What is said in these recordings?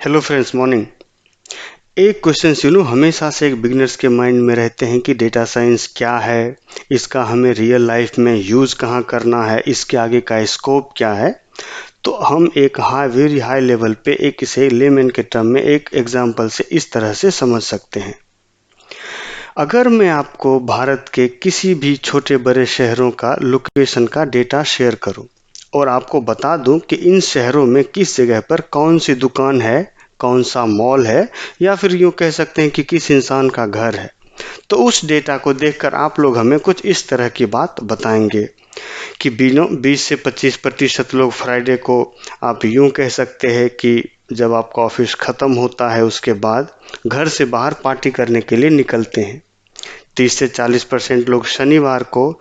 Hello friends, morning. एक question हमेशा से एक बिगिनर्स के माइंड में रहते हैं कि डेटा साइंस क्या है, इसका हमें रियल लाइफ में यूज़ कहाँ करना है, इसके आगे का स्कोप क्या है। तो हम एक वेरी हाई लेवल पे एक इसे लेमैन के टर्म में एक एग्जांपल से इस तरह से समझ सकते हैं। अगर मैं आपको भारत के किसी भी छोटे बड़े शहरों का लोकेशन का डेटा शेयर करूं और आपको बता दूं कि इन शहरों में किस जगह पर कौन सी दुकान है, कौन सा मॉल है, या फिर यूं कह सकते हैं कि किस इंसान का घर है, तो उस डेटा को देखकर आप लोग हमें कुछ इस तरह की बात बताएंगे कि 20 से 25% लोग फ्राइडे को, आप यूं कह सकते हैं कि जब आपका ऑफिस ख़त्म होता है उसके बाद घर से बाहर पार्टी करने के लिए निकलते हैं। 30 से 40% लोग शनिवार को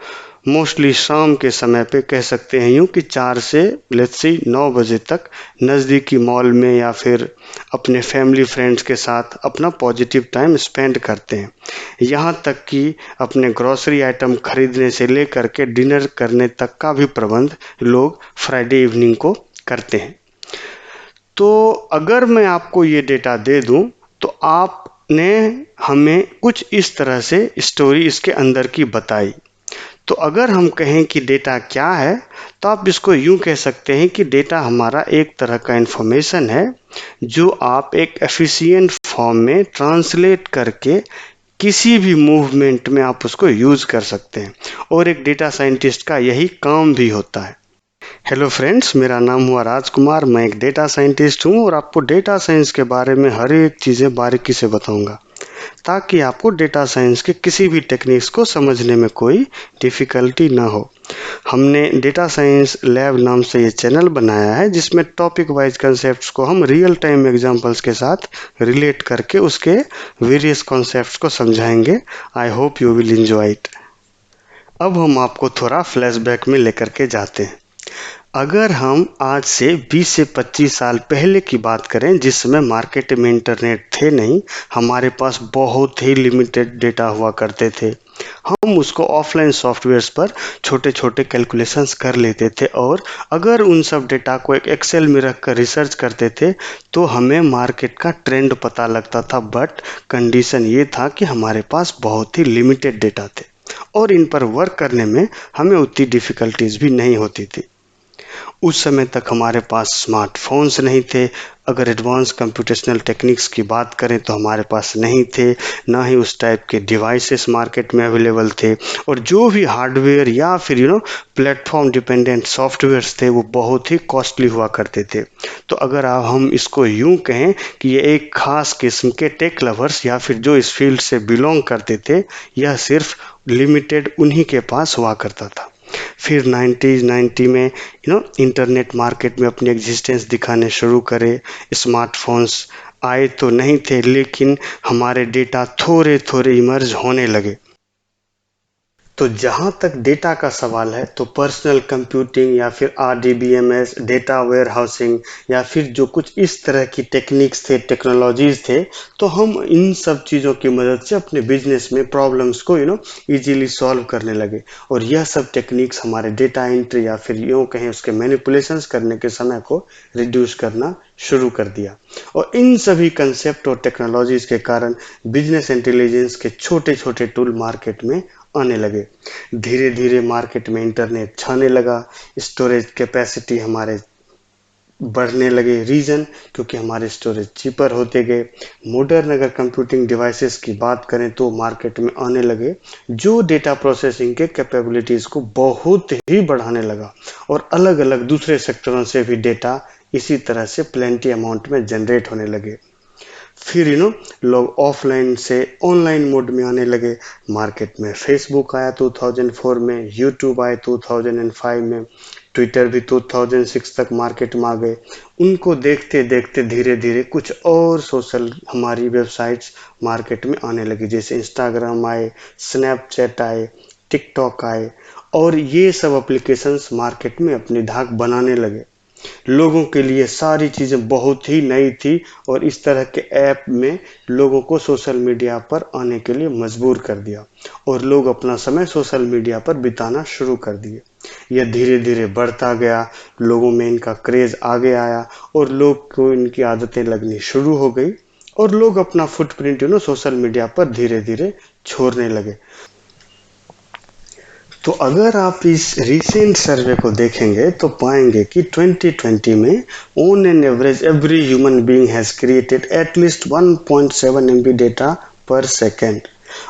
मोस्टली शाम के समय पे, कह सकते हैं यूं कि 4 से लेट्स सी 9 बजे तक नज़दीकी मॉल में या फिर अपने फैमिली फ्रेंड्स के साथ अपना पॉजिटिव टाइम स्पेंड करते हैं। यहाँ तक कि अपने ग्रॉसरी आइटम खरीदने से लेकर के डिनर करने तक का भी प्रबंध लोग फ्राइडे इवनिंग को करते हैं। तो अगर मैं आपको ये डेटा दे दूं तो आपने हमें कुछ इस तरह से स्टोरी इसके अंदर की बताई। तो अगर हम कहें कि डेटा क्या है, तो आप इसको यूं कह सकते हैं कि डेटा हमारा एक तरह का इंफॉर्मेशन है जो आप एक एफिशिएंट फॉर्म में ट्रांसलेट करके किसी भी मूवमेंट में आप उसको यूज़ कर सकते हैं, और एक डेटा साइंटिस्ट का यही काम भी होता है। हेलो फ्रेंड्स, मेरा नाम हुआ राजकुमार। मैं एक डेटा साइंटिस्ट हूँ और आपको डेटा साइंस के बारे में हर एक चीज़ें बारीकी से बताऊंगा ताकि आपको डेटा साइंस के किसी भी टेक्निक्स को समझने में कोई डिफ़िकल्टी ना हो। हमने डेटा साइंस लैब नाम से ये चैनल बनाया है जिसमें टॉपिक वाइज कंसेप्ट्स को हम रियल टाइम एग्जांपल्स के साथ रिलेट करके उसके वेरियस कॉन्सेप्ट्स को समझाएंगे। I hope you will enjoy it. अब हम आपको थोड़ा फ्लैशबैक में लेकर के जाते हैं। अगर हम आज से 20 से 25 साल पहले की बात करें, जिस समय मार्केट में इंटरनेट थे नहीं, हमारे पास बहुत ही लिमिटेड डेटा हुआ करते थे। हम उसको ऑफलाइन सॉफ्टवेयर्स पर छोटे छोटे कैलकुलेशंस कर लेते थे और अगर उन सब डेटा को एक एक्सेल में रख कर रिसर्च करते थे तो हमें मार्केट का ट्रेंड पता लगता था। बट कंडीशन ये था कि हमारे पास बहुत ही लिमिटेड डेटा थे और इन पर वर्क करने में हमें उतनी डिफ़िकल्टीज भी नहीं होती थी। उस समय तक हमारे पास स्मार्टफोन्स नहीं थे। अगर एडवांस कंप्यूटेशनल टेक्निक्स की बात करें तो हमारे पास नहीं थे, ना ही उस टाइप के डिवाइसेस मार्केट में अवेलेबल थे, और जो भी हार्डवेयर या फिर प्लेटफॉर्म डिपेंडेंट सॉफ्टवेयर्स थे वो बहुत ही कॉस्टली हुआ करते थे। तो अगर हम इसको यूं कहें कि ये एक खास किस्म के टेक लवर्स या फिर जो इस फील्ड से बिलोंग करते थे, यह सिर्फ लिमिटेड उन्हीं के पास हुआ करता था। फिर 90 में इंटरनेट मार्केट में अपनी एग्जिस्टेंस दिखाने शुरू करे। स्मार्टफोन्स आए तो नहीं थे, लेकिन हमारे डेटा थोड़े थोड़े इमर्ज होने लगे। तो जहाँ तक डेटा का सवाल है तो पर्सनल कंप्यूटिंग या फिर RDBMS, डेटा वेयर हाउसिंग, या फिर जो कुछ इस तरह की टेक्निक्स थे, टेक्नोलॉजीज थे, तो हम इन सब चीज़ों की मदद से अपने बिजनेस में प्रॉब्लम्स को इजीली सॉल्व करने लगे। और यह सब टेक्निक्स हमारे डेटा एंट्री या फिर यूँ कहें उसके मैनिपुलेशंस करने के समय को रिड्यूस करना शुरू कर दिया। और इन सभी कंसेप्ट और टेक्नोलॉजीज के कारण बिजनेस इंटेलिजेंस के छोटे छोटे टूल मार्केट में आने लगे। धीरे धीरे मार्केट में इंटरनेट छाने लगा, स्टोरेज कैपेसिटी हमारे बढ़ने लगे। रीज़न क्योंकि हमारे स्टोरेज चीपर होते गए। मॉडर्न अगर कंप्यूटिंग डिवाइसेस की बात करें तो मार्केट में आने लगे जो डेटा प्रोसेसिंग के कैपेबिलिटीज़ को बहुत ही बढ़ाने लगा, और अलग अलग दूसरे सेक्टरों से भी डेटा इसी तरह से प्लेंटी अमाउंट में जनरेट होने लगे। फिर लोग ऑफलाइन से ऑनलाइन मोड में आने लगे। मार्केट में फेसबुक आया 2004 में, यूट्यूब आए 2005 में, ट्विटर भी 2006 तक मार्केट में आ गए। उनको देखते देखते धीरे धीरे कुछ और सोशल हमारी वेबसाइट्स मार्केट में आने लगी, जैसे इंस्टाग्राम आए, स्नैपचैट आए, टिकटॉक आए, और ये सब एप्लीकेशंस मार्केट में अपनी धाक बनाने लगे। लोगों के लिए सारी चीज़ें बहुत ही नई थी और इस तरह के ऐप में लोगों को सोशल मीडिया पर आने के लिए मजबूर कर दिया और लोग अपना समय सोशल मीडिया पर बिताना शुरू कर दिए। यह धीरे धीरे बढ़ता गया, लोगों में इनका क्रेज आगे आया और लोग को इनकी आदतें लगनी शुरू हो गई और लोग अपना फुटप्रिंट सोशल मीडिया पर धीरे धीरे छोड़ने लगे। तो अगर आप इस रिसेंट सर्वे को देखेंगे तो पाएंगे कि 2020 में on an average every human being has created at least 1.7 MB data per second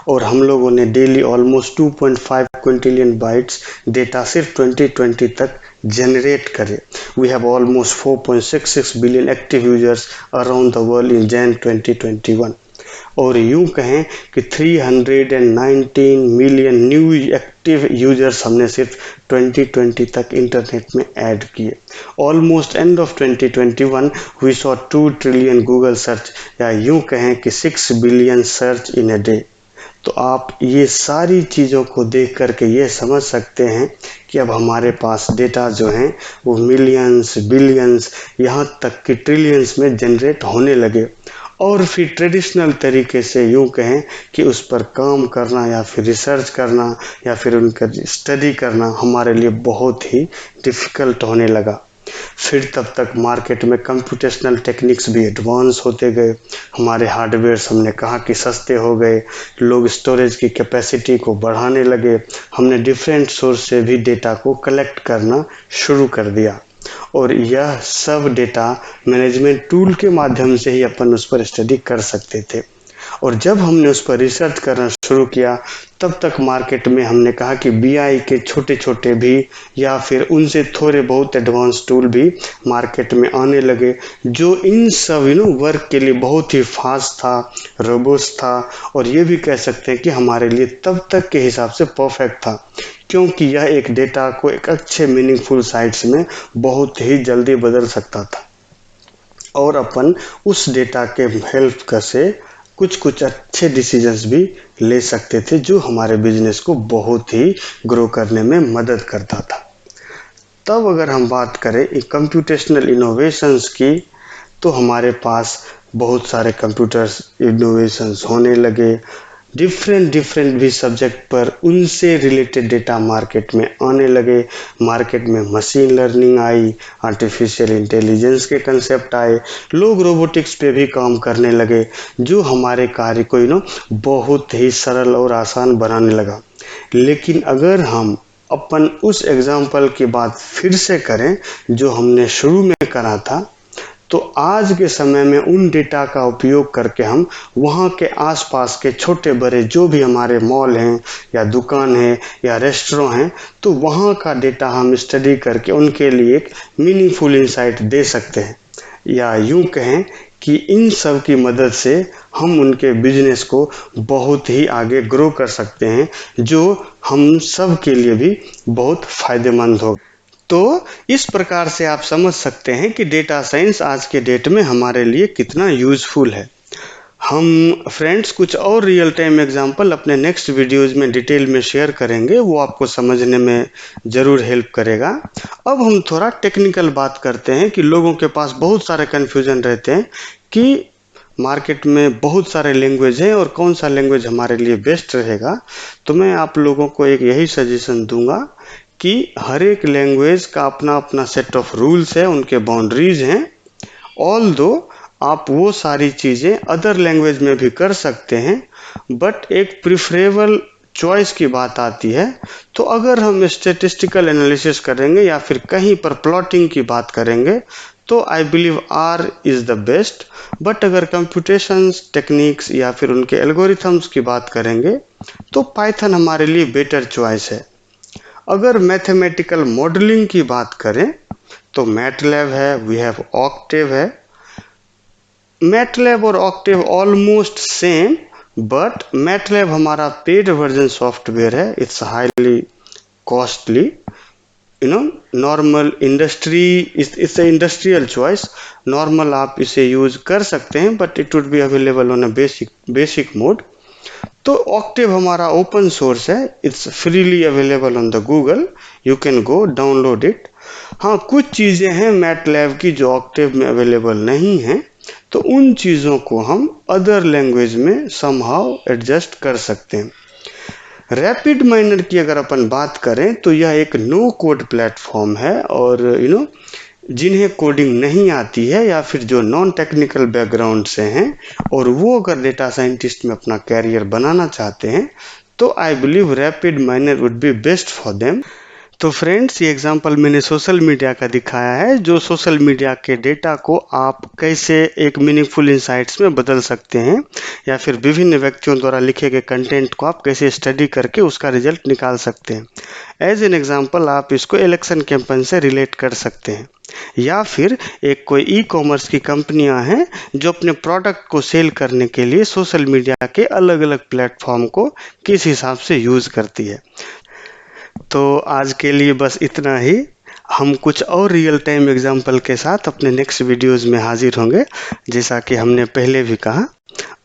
और हम लोगों ने daily almost 2.5 quintillion bytes data सिर्फ 2020 तक जनरेट करे। We have almost 4.66 billion active users around the world in Jan 2021 और यूं कहें कि 319 मिलियन न्यू एक्टिव यूजर्स हमने सिर्फ 2020 तक इंटरनेट में ऐड किए। Almost end of 2021 we saw 2 trillion Google search या यूं कहें कि 6 billion search in a day. तो आप ये सारी चीज़ों को देख करके ये समझ सकते हैं कि अब हमारे पास डेटा जो हैं वो मिलियंस, बिलियंस, यहाँ तक कि ट्रिलियंस में जनरेट होने लगे और फिर ट्रेडिशनल तरीके से यूं कहें कि उस पर काम करना या फिर रिसर्च करना या फिर उनका स्टडी करना हमारे लिए बहुत ही डिफ़िकल्ट होने लगा। फिर तब तक मार्केट में कंप्यूटेशनल टेक्निक्स भी एडवांस होते गए, हमारे हार्डवेयर्स हमने कहा कि सस्ते हो गए, लोग स्टोरेज की कैपेसिटी को बढ़ाने लगे, हमने डिफरेंट सोर्स से भी डेटा को कलेक्ट करना शुरू कर दिया और यह सब डेटा मैनेजमेंट टूल के माध्यम से ही अपन उस पर स्टडी कर सकते थे। और जब हमने उस पर रिसर्च करना शुरू किया तब तक मार्केट में हमने कहा कि BI के छोटे छोटे भी या फिर उनसे थोड़े बहुत एडवांस टूल भी मार्केट में आने लगे जो इन सब वर्क के लिए बहुत ही फास्ट था, रोबस्ट था और ये भी कह सकते हैं कि हमारे लिए तब तक के हिसाब से परफेक्ट था क्योंकि यह एक डेटा को एक अच्छे मीनिंगफुल साइट्स में बहुत ही जल्दी बदल सकता था और अपन उस डेटा के हेल्प से कुछ अच्छे डिसीजंस भी ले सकते थे जो हमारे बिजनेस को बहुत ही ग्रो करने में मदद करता था। तब अगर हम बात करें कंप्यूटेशनल इनोवेशंस की तो हमारे पास बहुत सारे कंप्यूटर्स इनोवेशंस होने लगे, डिफरेंट भी सब्जेक्ट पर उनसे रिलेटेड डेटा मार्केट में आने लगे। मार्केट में मशीन लर्निंग आई, आर्टिफिशियल इंटेलिजेंस के कंसेप्ट आए, लोग रोबोटिक्स पे भी काम करने लगे जो हमारे कार्य को बहुत ही सरल और आसान बनाने लगा। लेकिन अगर हम अपन उस एग्जाम्पल की बात फिर से करें जो हमने शुरू में करा था तो आज के समय में उन डेटा का उपयोग करके हम वहाँ के आसपास के छोटे बड़े जो भी हमारे मॉल हैं या दुकान है या रेस्टोरेंट हैं तो वहाँ का डेटा हम स्टडी करके उनके लिए एक मीनिंगफुल इंसाइट दे सकते हैं या यूं कहें कि इन सब की मदद से हम उनके बिजनेस को बहुत ही आगे ग्रो कर सकते हैं जो हम सब के लिए भी बहुत फायदेमंद होगा। तो इस प्रकार से आप समझ सकते हैं कि डेटा साइंस आज के डेट में हमारे लिए कितना यूज़फुल है। हम फ्रेंड्स कुछ और रियल टाइम एग्जांपल अपने नेक्स्ट वीडियोज़ में डिटेल में शेयर करेंगे, वो आपको समझने में ज़रूर हेल्प करेगा। अब हम थोड़ा टेक्निकल बात करते हैं कि लोगों के पास बहुत सारे कन्फ्यूज़न रहते हैं कि मार्केट में बहुत सारे लैंग्वेज हैं और कौन सा लैंग्वेज हमारे लिए बेस्ट रहेगा। तो मैं आप लोगों को एक यही सजेशन दूंगा कि हर एक लैंग्वेज का अपना अपना सेट ऑफ रूल्स है, उनके बाउंड्रीज हैं। ऑल्दो आप वो सारी चीज़ें अदर लैंग्वेज में भी कर सकते हैं बट एक प्रिफरेबल चॉइस की बात आती है तो अगर हम स्टैटिस्टिकल एनालिसिस करेंगे या फिर कहीं पर प्लॉटिंग की बात करेंगे तो I believe R is the best. But अगर कंप्यूटेशंस टेक्निक्स या फिर उनके एल्गोरिथम्स की बात करेंगे तो पाइथन हमारे लिए बेटर चॉइस है। अगर मैथमेटिकल मॉडलिंग की बात करें तो मैटलैब है, वी हैव ऑक्टेव है। मैटलैब और Octave almost same but MATLAB हमारा पेड वर्जन सॉफ्टवेयर है, it's highly costly normal industry it's a industrial choice. Normal आप इसे यूज कर सकते हैं but it would be available on a basic mode. तो ऑक्टेव हमारा ओपन सोर्स है, it's freely available on the Google, you can go download it. हाँ, कुछ चीज़ें हैं मैटलैब की जो ऑक्टेव में अवेलेबल नहीं हैं तो उन चीज़ों को हम अदर लैंग्वेज में समहाउ एडजस्ट कर सकते हैं। रैपिड माइनर की अगर अपन बात करें तो यह एक नो कोड प्लेटफॉर्म है और जिन्हें कोडिंग नहीं आती है या फिर जो नॉन टेक्निकल बैकग्राउंड से हैं और वो अगर डेटा साइंटिस्ट में अपना कैरियर बनाना चाहते हैं तो I believe rapid minor would be best for them. तो फ्रेंड्स, ये एग्जांपल मैंने सोशल मीडिया का दिखाया है, जो सोशल मीडिया के डेटा को आप कैसे एक मीनिंगफुल इंसाइट्स में बदल सकते हैं या फिर विभिन्न व्यक्तियों द्वारा लिखे गए कंटेंट को आप कैसे स्टडी करके उसका रिजल्ट निकाल सकते हैं। एज एन एग्जांपल आप इसको इलेक्शन कैंपेन से रिलेट कर सकते हैं या फिर एक कोई ई कॉमर्स की कंपनियां हैं जो अपने प्रोडक्ट को सेल करने के लिए सोशल मीडिया के अलग अलग प्लेटफॉर्म को किस हिसाब से यूज़ करती है। तो आज के लिए बस इतना ही। हम कुछ और रियल टाइम एग्जांपल के साथ अपने नेक्स्ट वीडियोस में हाजिर होंगे। जैसा कि हमने पहले भी कहा,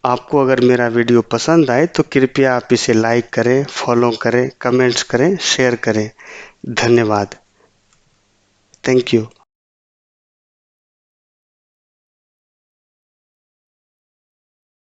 आपको अगर मेरा वीडियो पसंद आए तो कृपया आप इसे लाइक करें, फॉलो करें, कमेंट्स करें, शेयर करें। धन्यवाद। Thank you.